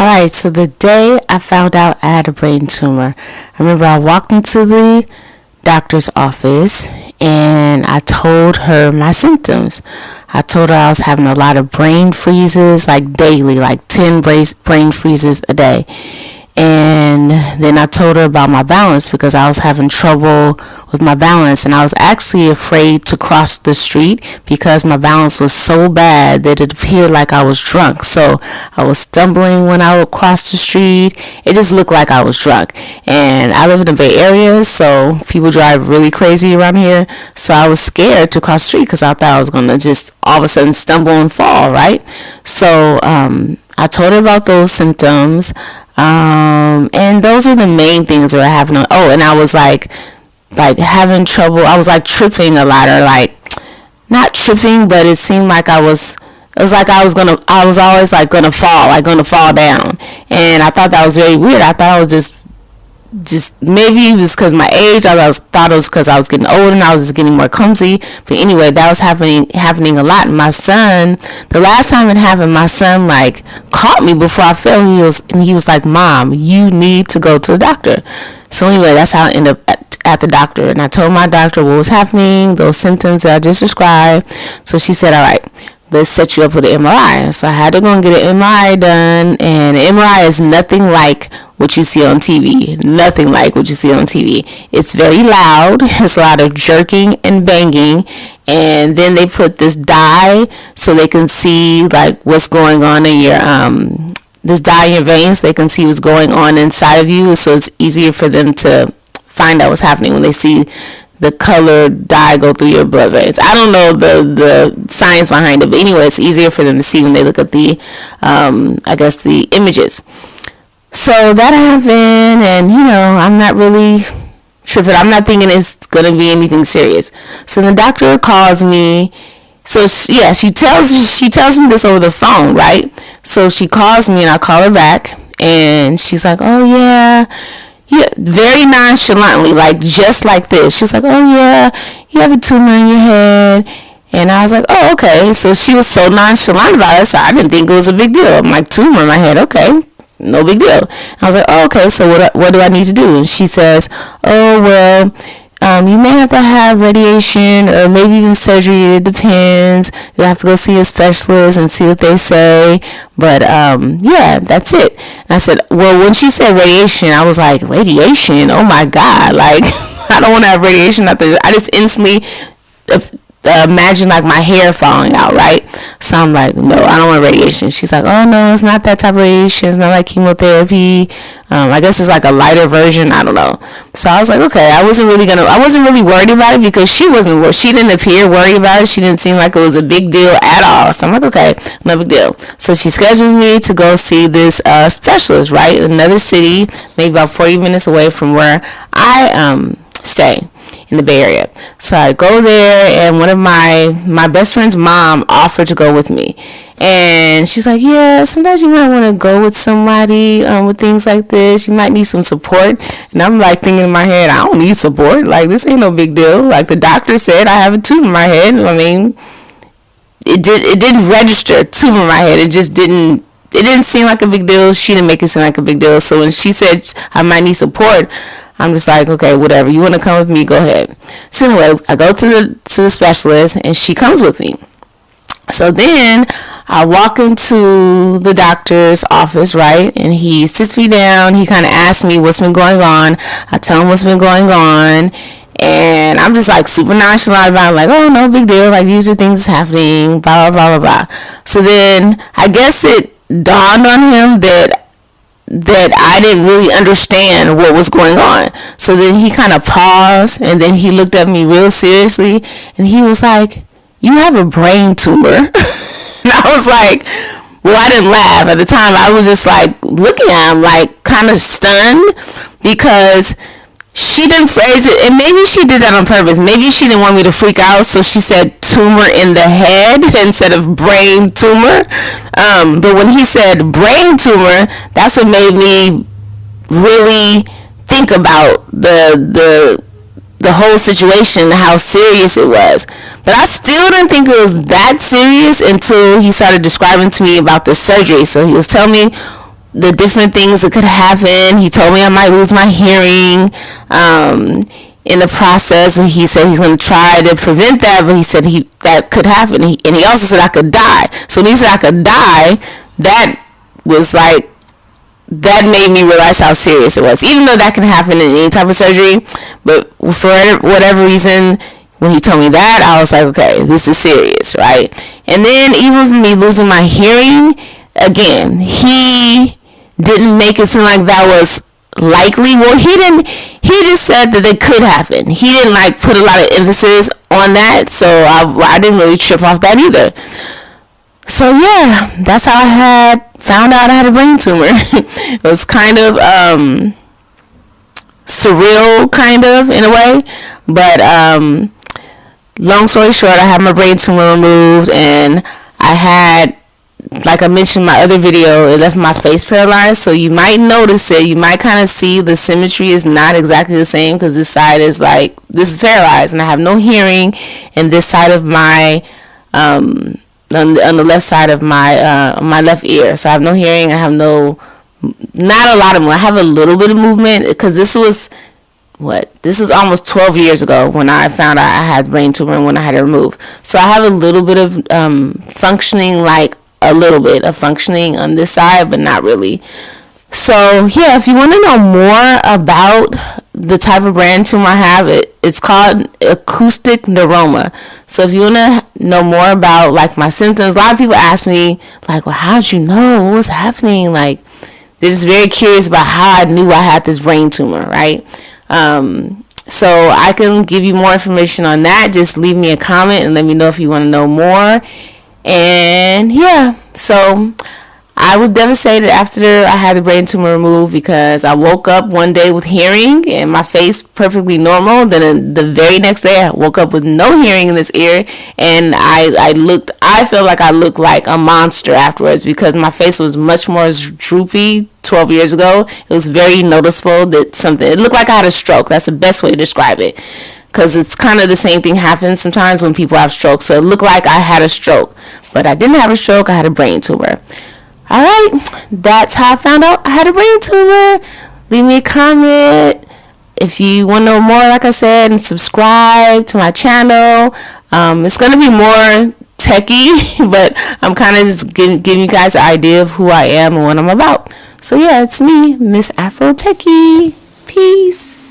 Alright, so the day I found out I had a brain tumor, I remember I walked into the doctor's office and I told her my symptoms. I told her I was having a lot of brain freezes, like daily, like 10 brain freezes a day. And then I told her about my balance because I was having trouble with my balance, and I was actually afraid to cross the street because my balance was so bad that it appeared like I was drunk. So I was stumbling when I would cross the street. It just looked like I was drunk. And I live in the Bay Area, so people drive really crazy around here. So I was scared to cross the street because I thought I was going to just all of a sudden stumble and fall, right? So I told her about those symptoms. And those are the main things that were happening. Oh, and I was like having trouble. I was like tripping a lot, or like not tripping, but it seemed like it was like I was always like gonna fall down. And I thought that was very weird. I thought I was just maybe it was because my age. I thought it was because I was getting older and I was just getting more clumsy. But anyway, that was happening a lot. And my son, the last time it happened, my son like caught me before I fell. He was like, "Mom, you need to go to the doctor." So anyway, that's how I ended up at the doctor. And I told my doctor what was happening, those symptoms that I just described. So she said, "All right, let's set you up with an MRI." So I had to go and get an MRI done, and an MRI is nothing like what you see on TV. Nothing like what you see on TV. It's very loud. It's a lot of jerking and banging, and then they put this dye so they can see like what's going on in your this dye in your veins. They can see what's going on inside of you, so it's easier for them to find out what's happening when they see the colored dye go through your blood veins. I don't know the science behind it, but anyway, it's easier for them to see when they look at the the images. So that happened, and I'm not really tripping. I'm not thinking it's gonna be anything serious. So the doctor calls me. So she tells me this over the phone, right? So she calls me, and I call her back, and she's like, "Oh yeah." Yeah, very nonchalantly, like just like this. She was like, "Oh yeah, you have a tumor in your head." And I was like, "Oh, okay." So she was so nonchalant about it, so I didn't think it was a big deal. I'm like, "Tumor in my head, okay, no big deal." I was like, "Oh, okay, so what do I need to do?" And she says, "Oh, well, you may have to have radiation or maybe even surgery. It depends. You'll have to go see a specialist and see what they say. But, yeah, that's it." And I said, well, when she said radiation, I was like, radiation? Oh, my God. Like, I don't want to have radiation. I just instantly imagine, like, my hair falling out, right? So I'm like, no, I don't want radiation. She's like, "Oh, no, it's not that type of radiation. It's not like chemotherapy. I guess it's like a lighter version. I don't know." So I was like, okay. I wasn't really worried about it because she didn't appear worried about it. She didn't seem like it was a big deal at all. So I'm like, okay, no big deal. So she scheduled me to go see this specialist, right? Another city, maybe about 40 minutes away from where I stay in the Bay Area. So I go there, and one of my best friend's mom offered to go with me. And she's like, "Yeah, sometimes you might want to go with somebody with things like this. You might need some support." And I'm like thinking in my head, I don't need support. Like, this ain't no big deal. Like, the doctor said I have a tumor in my head. I mean, it didn't register tumor in my head. It didn't seem like a big deal. She didn't make it seem like a big deal. So when she said I might need support, I'm just like, okay, whatever. You want to come with me? Go ahead. So anyway, I go to the specialist, and she comes with me. So then I walk into the doctor's office, right? And he sits me down. He kind of asks me what's been going on. I tell him what's been going on. And I'm just like super nonchalant about it. Like, "Oh, no big deal. Like, these are things happening, blah, blah, blah, blah, blah." So then I guess it dawned on him that I didn't really understand what was going on. So then he kind of paused, and then he looked at me real seriously, and he was like, "You have a brain tumor." And I was like, well, I didn't laugh. At the time, I was just like looking at him like kind of stunned because she didn't phrase it, and maybe she did that on purpose. Maybe she didn't want me to freak out, so she said tumor in the head instead of brain tumor. But when he said brain tumor, that's what made me really think about the whole situation, how serious it was. But I still didn't think it was that serious until he started describing to me about the surgery. So he was telling me the different things that could happen. He told me I might lose my hearing in the process, but he said he's going to try to prevent that, but he said that could happen. And he also said I could die. So when he said I could die, that was like, that made me realize how serious it was, even though that can happen in any type of surgery. But for whatever reason, when he told me that, I was like, okay, this is serious, right? And then even with me losing my hearing, again, he didn't make it seem like that was likely. Well, he just said that it could happen. He didn't like put a lot of emphasis on that, so I didn't really trip off that either. So yeah, that's how I found out I had a brain tumor. It was kind of surreal, kind of, in a way. But long story short, I had my brain tumor removed, and I had, like I mentioned in my other video, it left my face paralyzed. So you might notice it. You might kind of see the symmetry is not exactly the same, because this side is like, this is paralyzed, and I have no hearing, and this side of my on the left side of my left ear. So I have no hearing. I have not a lot of movement. I have a little bit of movement, because this was almost 12 years ago when I found out I had brain tumor and when I had it removed. So I have a little bit of functioning, like a little bit of functioning on this side, but not really. So yeah, if you want to know more about the type of brain tumor I have, it's called acoustic neuroma. So if you want to know more about like my symptoms, a lot of people ask me like, well, how'd you know? What was happening? Like, they're just very curious about how I knew I had this brain tumor, right? So I can give you more information on that. Just leave me a comment and let me know if you want to know more. And yeah, so I was devastated after I had the brain tumor removed, because I woke up one day with hearing and my face perfectly normal. Then the very next day I woke up with no hearing in this ear, and I felt like I looked like a monster afterwards, because my face was much more droopy 12 years ago. It was very noticeable that it looked like I had a stroke. That's the best way to describe it, because it's kind of the same thing happens sometimes when people have strokes. So it looked like I had a stroke, but I didn't have a stroke. I had a brain tumor. All right, that's how I found out I had a brain tumor. Leave me a comment if you want to know more, like I said, and subscribe to my channel. It's going to be more techie, but I'm kind of just giving you guys an idea of who I am and what I'm about. So yeah, it's me, Miss Afro-Techie. Peace.